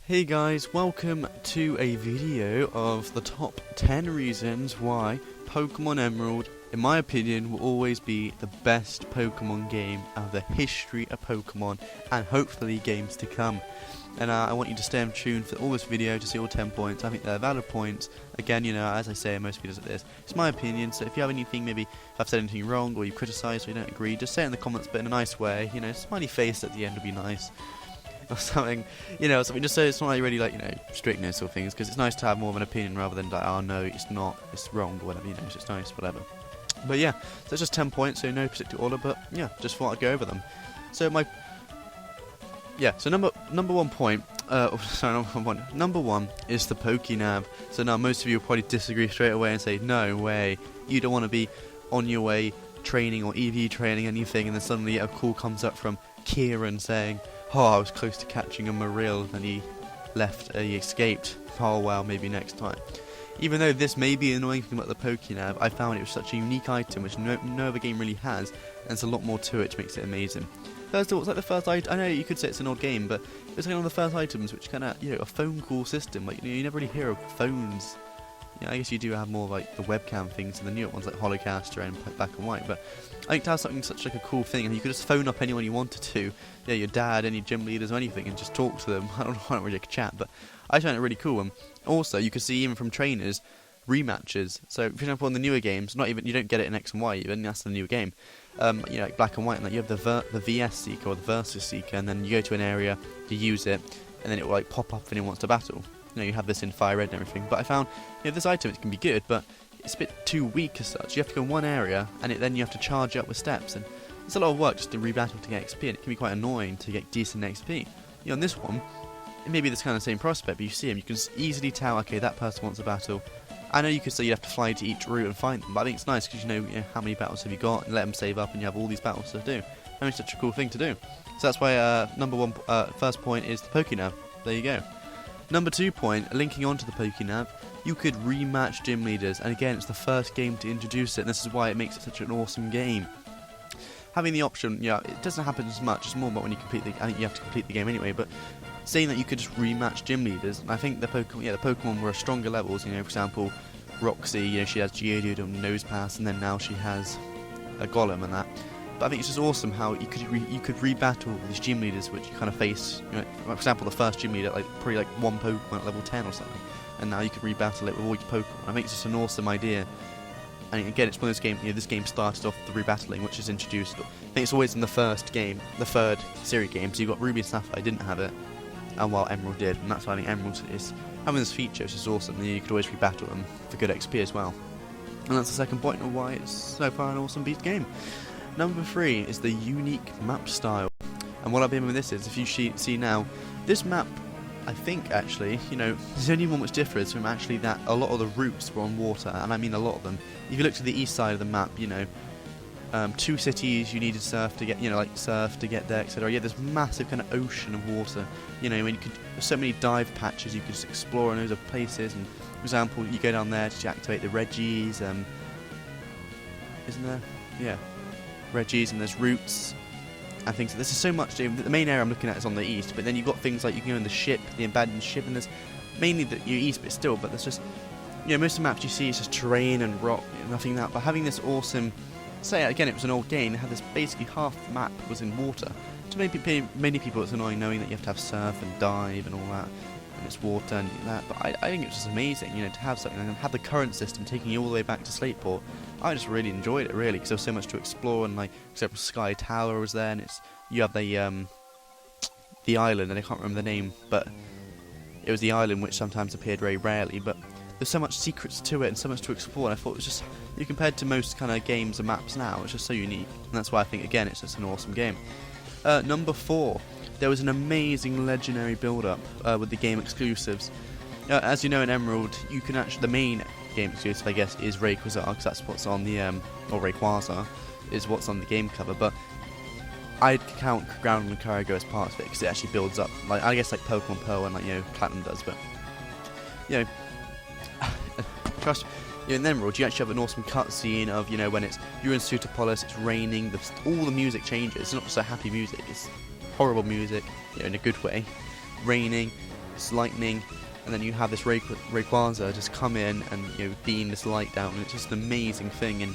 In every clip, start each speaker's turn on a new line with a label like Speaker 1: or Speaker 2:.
Speaker 1: Hey guys, welcome to a video of the top 10 reasons why Pokemon Emerald, in my opinion, will always be the best Pokemon game out of the history of Pokemon and hopefully games to come. And I want you to stay tuned for all this video to see all 10 points. I think they're valid points. Again, as I say in most videos like this, it's my opinion, so if you have anything, maybe if I've said anything wrong or you criticise or you don't agree, just say it in the comments, but in a nice way. Smiley face at the end would be nice. Or something, something just so it's not like really strictness or things, because it's nice to have more of an opinion rather than like, oh no, it's not, it's wrong or whatever, it's just nice, whatever. But yeah, so it's just 10 points, so no particular order, but yeah, just thought I'd go over them. So number one point, number one is the Pokénav. So now most of you will probably disagree straight away and say, no way, you don't want to be on your way training or EV training anything, and then suddenly a call comes up from Kieran saying, oh, I was close to catching a Marill and he escaped. Oh well, maybe next time. Even though this may be an annoying thing about the Pokénav, I found it was such a unique item which no other game really has, and there's a lot more to it which makes it amazing. First of all, it's like the first item. I know you could say it's an old game, but it's like one of the first items which kind of, a phone call system. Like, you never really hear of phones. I guess you do have more like the webcam things and the newer ones like Holocaster and Black and White, but I think to have something such like a cool thing, and you could just phone up anyone you wanted to, your dad, any gym leaders or anything, and just talk to them. I don't really like a chat, but I found it really cool. And also, you could see even from trainers rematches. So, for example, in the newer games, you don't get it in X and Y even. That's the new game. Like Black and White, and you have the VS Seeker or the Versus Seeker, and then you go to an area, you use it, and then it will pop up if anyone wants to battle. You have this in Fire Red and everything, but I found this item, it can be good, but it's a bit too weak as such. You have to go in one area, and then you have to charge up with steps, and it's a lot of work just to rebattle to get XP, and it can be quite annoying to get decent XP. On this one, it may be this kind of same prospect, but you see him, you can easily tell, okay, that person wants a battle. I know you could say you have to fly to each route and find them, but I think it's nice because you know how many battles have you got, and let them save up, and you have all these battles to do. I mean, it's such a cool thing to do. So that's why first point is the Pokénav. There you go. Number 2 point, linking on to the Pokénav, you could rematch Gym Leaders, and again, it's the first game to introduce it, and this is why it makes it such an awesome game. Having the option, it doesn't happen as much, it's more about when you I think you have to complete the game anyway, but saying that you could just rematch Gym Leaders, and I think the Pokemon were at stronger levels, for example, Roxy, she has Geodude and Nosepass, and then now she has a Golem and that. But I think it's just awesome how you could rebattle these gym leaders which you kind of face. For example, the first gym leader probably one Pokemon at level 10 or something, and now you could rebattle it with all your Pokemon. I think it's just an awesome idea. And again, it's one of those games. This game started off the rebattling, which is introduced. I think it's always in the first game, the third series game. So you got Ruby and Sapphire didn't have it, and while Emerald did, and that's why I think Emerald is having this feature, which is awesome. And you could always rebattle them for good XP as well. And that's the second point of why it's so far an awesome beast game. Number 3 is the unique map style, and what I mean with this is, if you see now, this map, I think actually, there's only one which differs from actually that a lot of the routes were on water, and I mean a lot of them. If you look to the east side of the map, 2 cities you needed surf to get, surf to get there, etc. Yeah, this massive kind of ocean of water. When so many dive patches you could just explore in those places. And for example, you go down there to activate the Reggies. Isn't there? Yeah. Reggies, and there's routes and things. This is so much. The main area I'm looking at is on the east, but then you've got things like you can go in the ship, the abandoned ship, and there's mainly the east bit still, but there's just most of the maps you see is just terrain and rock, nothing that. But having this awesome, say again, it was an old game. It had this basically half the map was in water. To many people, it's annoying knowing that you have to have surf and dive and all that, and it's water and that. But I think it was just amazing, to have something and have the current system taking you all the way back to Slateport. I just really enjoyed it, really, because there was so much to explore, and except Sky Tower was there, and you have the island, and I can't remember the name, but it was the island which sometimes appeared very rarely, but there's so much secrets to it and so much to explore, and I thought it was just, compared to most kind of games and maps now, it's just so unique, and that's why I think, again, it's just an awesome game. Number 4, there was an amazing legendary build-up with the game exclusives. As you know, in Emerald, you can actually, the main game exclusive, I guess, is Rayquaza, because that's what's on the, or Rayquaza, is what's on the game cover, but I'd count Ground and Kyogre as part of it, because it actually builds up, I guess Pokemon Pearl and Platinum does, but, trust, in Emerald, you actually have an awesome cutscene of, when you're in Sutopolis, it's raining, all the music changes, it's not just a happy music, it's horrible music, in a good way, raining, it's lightning, and then you have this Rayquaza just come in and beam this light down, and it's just an amazing thing. And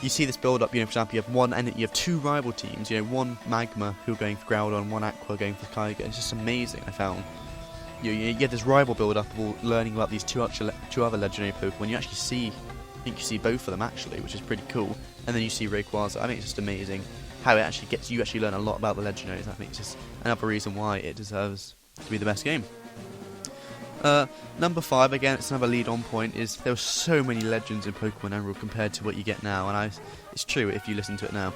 Speaker 1: you see this build up, for example, you have two rival teams, one Magma who are going for Groudon, one Aqua going for Kyogre. It's just amazing, I found. You get this rival build up of all learning about these two other legendary Pokemon. You actually you see both of them actually, which is pretty cool. And then you see Rayquaza. I think it's just amazing how it actually you actually learn a lot about the legendaries. I think it's just another reason why it deserves to be the best game. Number 5, again, it's another lead-on point, is there were so many legends in Pokemon Emerald compared to what you get now, and it's true if you listen to it now.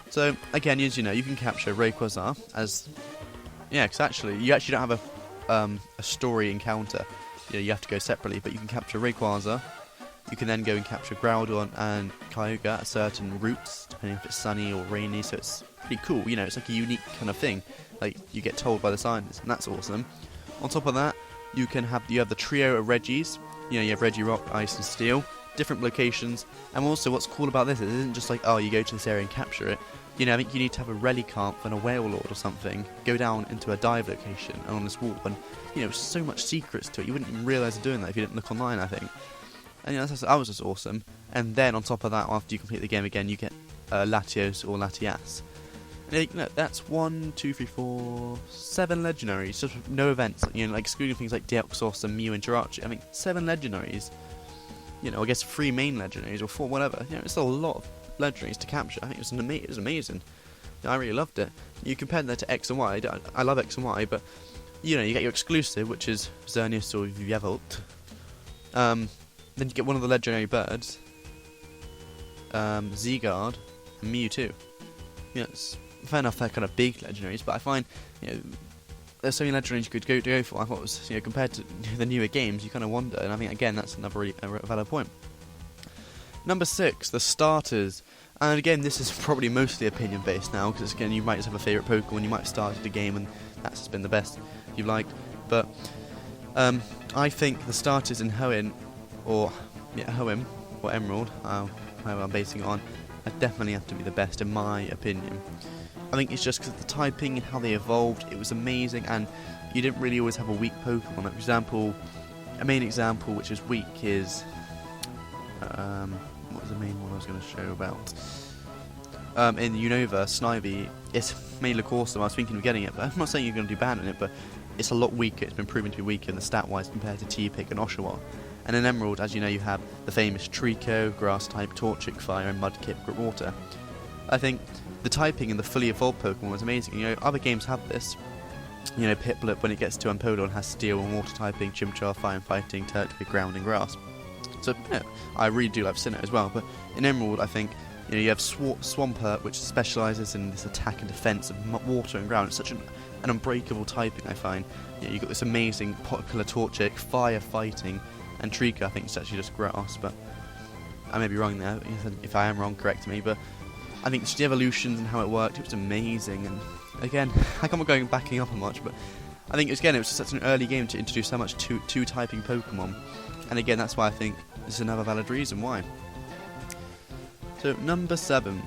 Speaker 1: So, again, as you know, you can capture Rayquaza as... Yeah, because actually, you actually don't have a story encounter. You have to go separately, but you can capture Rayquaza. You can then go and capture Groudon and Kyogre at certain routes, depending if it's sunny or rainy, so it's pretty cool. It's like a unique kind of thing, like you get told by the scientists, and that's awesome. On top of that, you have the trio of Reggies. You have Reggie Rock, Ice and Steel, different locations. And also what's cool about this is it isn't just like, oh, you go to this area and capture it. I think you need to have a Relicanth and a Wailord or something, go down into a dive location and on this wall, and there's so much secrets to it, you wouldn't even realise you're doing that if you didn't look online, I think. And that was just awesome. And then on top of that, after you complete the game again, you get Latios or Latias. And that's 7 legendaries, just with no events, like excluding things like Deoxys and Mew and Jirachi. 7 legendaries. I guess 3 main legendaries or 4, whatever. It's a lot of legendaries to capture. I think it was amazing. I really loved it. You compare that to X and Y. I love X and Y, but you get your exclusive, which is Xerneas or Yveltal. Then you get one of the legendary birds, Zygarde, and Mewtwo. It's fair enough they're kind of big legendaries, but I find there's so many legendaries you could go for. I thought it was compared to the newer games, you kind of wonder, and I think again that's another really valid point. Number 6, the starters, and again this is probably mostly opinion based now, because again you might just have a favourite Pokemon, you might have started a game and that's just been the best you've liked, but I think the starters in Hoenn or Emerald, however I'm basing it on, definitely have to be the best in my opinion. I think it's just because of the typing and how they evolved, it was amazing, and you didn't really always have a weak Pokemon. Like, for example, a main example which is weak is what was the main one I was going to show about? In Unova, Snivy, it's mainly look awesome. I was thinking of getting it, but I'm not saying you're going to do bad in it, but it's a lot weaker. It's been proven to be weaker in the stat-wise compared to T-Pick and Oshawott. And in Emerald, as you know, you have the famous Trico, Grass-type, Torchic, Fire, and Mudkip, Water. I think the typing in the fully evolved Pokemon was amazing. Other games have this. Piplup, when it gets to Empoleon, has Steel and Water typing, Chimchar, Fire and Fighting, Turtwig, Ground and Grass. So, I really do love Sinnoh as well. But in Emerald, I think, you have Swampert, which specialises in this attack and defence of water and ground. It's such an unbreakable typing, I find. You've got this amazing popular Torchic, Fire Fighting, and Trico, I think it's actually just Grass, but I may be wrong there. If I am wrong, correct me. But I think just the evolutions and how it worked, it was amazing. And again, I'm not backing up on much, but I think it was just such an early game to introduce so much two typing Pokemon. And again, that's why I think this is another valid reason why. So number 7,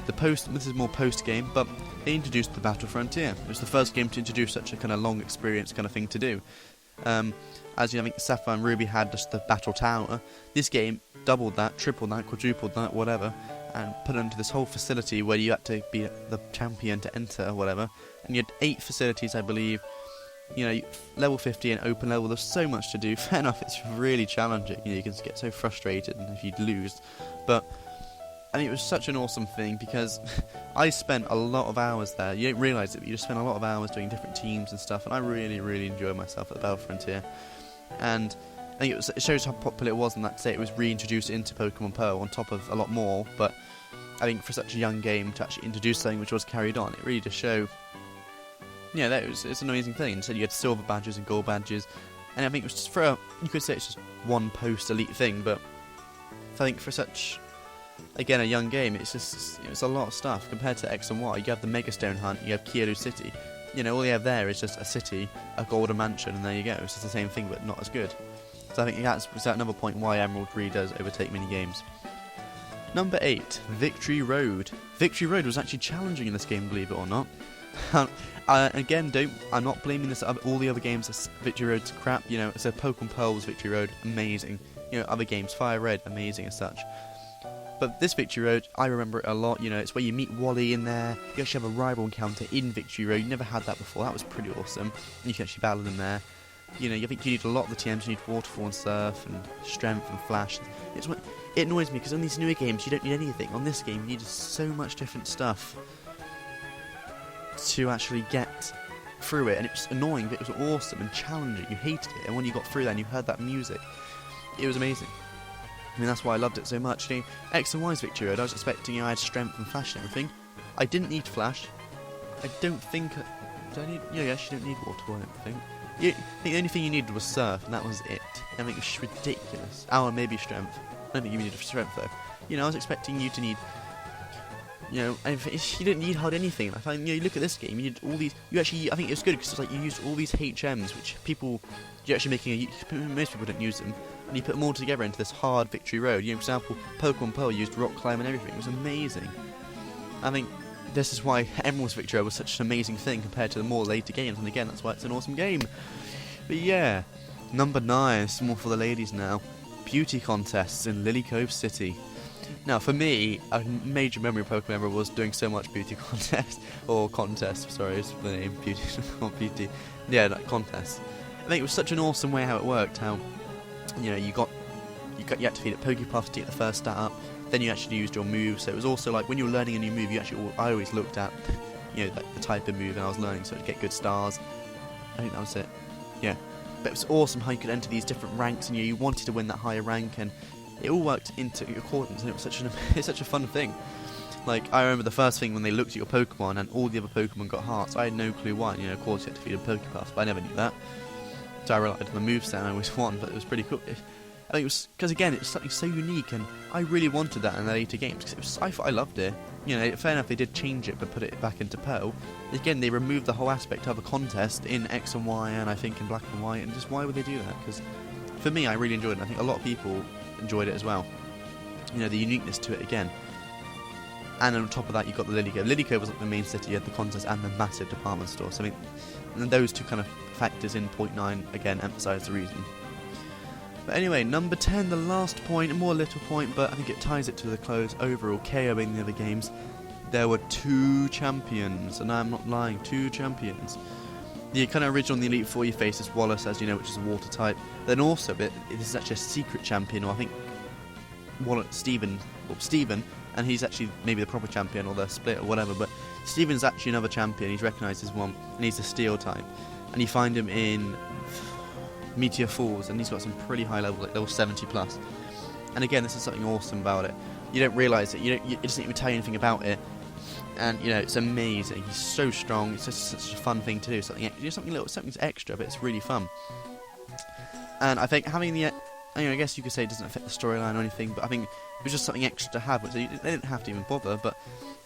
Speaker 1: this is more post game, but they introduced the Battle Frontier. It was the first game to introduce such a kind of long experience kind of thing to do. As I think Sapphire and Ruby had just the Battle Tower. This game doubled that, tripled that, quadrupled that, whatever, and put it into this whole facility where you had to be the champion to enter or whatever. And you had 8 facilities, I believe. Level 50 and open level. There's so much to do. Fair enough, it's really challenging. You can get so frustrated if you lose, but I mean, it was such an awesome thing because I spent a lot of hours there. You don't realise it, but you just spend a lot of hours doing different teams and stuff, and I really, really enjoyed myself at the Battle Frontier. And I think it shows how popular it was, and that it was reintroduced into Pokemon Pearl on top of a lot more. But I think for such a young game to actually introduce something which was carried on, it really does show. Yeah, it's an amazing thing. Instead, you had silver badges and gold badges, and I think it was just you could say it's just one post elite thing, but I think for such, again, a young game, it's just it's a lot of stuff compared to X and Y. You have the Mega Stone Hunt, you have Kyoto City. All you have there is just a city, a golden mansion, and there you go. It's just the same thing, but not as good. So I think that's another point why Emerald really does overtake many games. Number 8, Victory Road. Victory Road was actually challenging in this game, believe it or not. Again, I'm not blaming this all the other games. Victory Road's crap, you know. So Pokemon Pearl was Victory Road, amazing. You know, other games, Fire Red, amazing as such. But this Victory Road, I remember it a lot. You know, it's where you meet Wally in there. You actually have a rival encounter in Victory Road. You never had that before. That was pretty awesome. And you can actually battle them there. You know, I think you need a lot of the TMs. You need Waterfall and Surf and Strength and Flash. It annoys me because on these newer games you don't need anything. On this game you need so much different stuff to actually get through it. And it was annoying, but it was awesome and challenging. You hated it. And when you got through that and you heard that music, it was amazing. I mean, that's why I loved it so much. You know, X and Y's Victory Road, I was expecting, you know, I had Strength and Flash and everything. I didn't need Flash. I don't think... Did I need... Yeah, you actually don't need Waterfall, I don't think. I think the only thing you needed was Surf, and that was it. I mean, it was ridiculous. Oh, and maybe Strength. I don't think you needed Strength, though. You know, I was expecting you to need... You know, you didn't need hardly anything. I find, you know, you look at this game, you need all these... You actually... I think it was good, because it's like you used all these HMs, which people... You're actually making a... Most people don't use them. And you put them all together into this hard Victory Road. You know, for example, Pokemon Pearl used Rock Climb and everything. It was amazing. I think this is why Emerald's Victory Road was such an amazing thing compared to the more later games. And again, that's why it's an awesome game. But yeah, number 9, it's more for the ladies now. Beauty contests in Lily Cove City. Now, for me, a major memory of Pokemon Emerald was doing so much beauty contest, or contest, sorry, is the name, beauty, not beauty. Yeah, like contest. I think it was such an awesome way how it worked, how, you know, you had to feed it Pokepuff to get the first stat up, then you actually used your move, so it was also like, when you were learning a new move, I always looked at, you know, like the type of move and I was learning, so to get good stars. I think that was it. Yeah. But it was awesome how you could enter these different ranks, and you wanted to win that higher rank, and it all worked into accordance, and it was it's such a fun thing. Like, I remember the first thing when they looked at your Pokemon and all the other Pokemon got hearts, I had no clue why. You know, of course you had to feed a Pokepuff, but I never knew that. So I relied on the moveset and I always won, but it was pretty cool. I think it was, because again, it was something so unique, and I really wanted that in the later games, because I loved it. You know, fair enough, they did change it, but put it back into Pearl. Again, they removed the whole aspect of a contest in X and Y, and I think in Black and White, and just why would they do that? Because for me, I really enjoyed it, and I think a lot of people enjoyed it as well. You know, the uniqueness to it again. And on top of that, you got the Lily Cove. Lily Cove was like the main city, you had the contest and the massive department store. So I mean, and those two kind of factors in point 9 again emphasise the reason. But anyway, number 10, the last point, a more little point, but I think it ties it to the close. Overall, KOing the other games, there were 2 champions, and I'm not lying, 2 champions. The kind of original in the Elite Four, you face is Wallace, as you know, which is a water type. Then also, but this is actually a secret champion, or I think Steven, and he's actually maybe the proper champion or the split or whatever, but Steven's actually another champion, he's recognised as one, and he's a steel type. And you find him in Meteor Falls, and he's got some pretty high level, like level 70 plus. And again, this is something awesome about it. You don't realise it, it doesn't even tell you anything about it. And you know, it's amazing. He's so strong. It's just such a fun thing to do. Something's extra, but it's really fun. And I think having the, I guess you could say it doesn't affect the storyline or anything, but I think it was just something extra to have. So they didn't have to even bother. But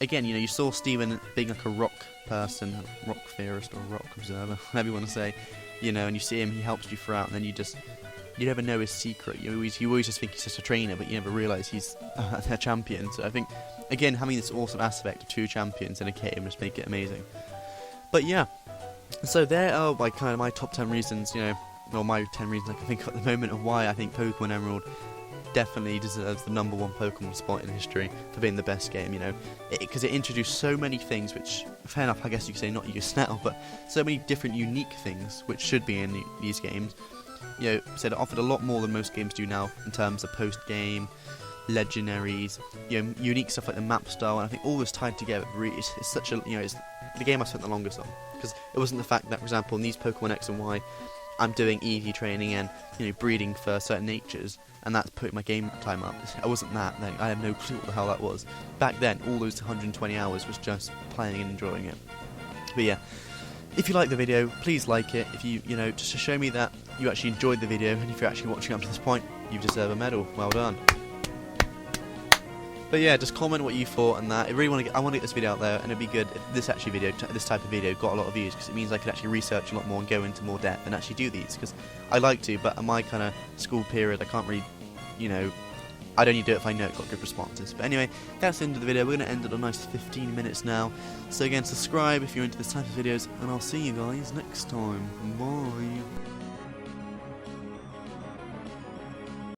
Speaker 1: again, you know, you saw Steven being like a rock person, rock theorist or rock observer, whatever you want to say. You know, and you see him, he helps you throughout, and then you never know his secret. You always just think he's just a trainer, but you never realise he's a champion. So I think, again, having this awesome aspect of 2 champions in a game just make it amazing. But yeah, so there are my top 10 reasons, you know, or my 10 reasons I can think of at the moment of why I think Pokemon Emerald definitely deserves the number 1 Pokemon spot in history for being the best game, you know, because it introduced so many things which, fair enough, I guess you could say not used now, but so many different unique things which should be in these games. You know, so it offered a lot more than most games do now in terms of post-game, legendaries, you know, unique stuff like the map style, and I think all this tied together, really, it's such a, you know, it's the game I spent the longest on, because it wasn't the fact that, for example, in these Pokemon X and Y, I'm doing EV training and, you know, breeding for certain natures, and that's putting my game time up. I wasn't that then. I had no clue what the hell that was. Back then, all those 120 hours was just playing and enjoying it. But yeah, if you like the video, please like it. If you know, just to show me that you actually enjoyed the video, and if you're actually watching up to this point, you deserve a medal. Well done. But yeah, just comment what you thought and that. I want to get this video out there, and it'd be good if this type of video got a lot of views, because it means I could actually research a lot more and go into more depth and actually do these, because I like to, but at my kind of school period I can't really, you know, I'd only do it if I know it got good responses. But anyway, that's the end of the video. We're going to end it on a nice 15 minutes now. So again, subscribe if you're into this type of videos, and I'll see you guys next time. Bye.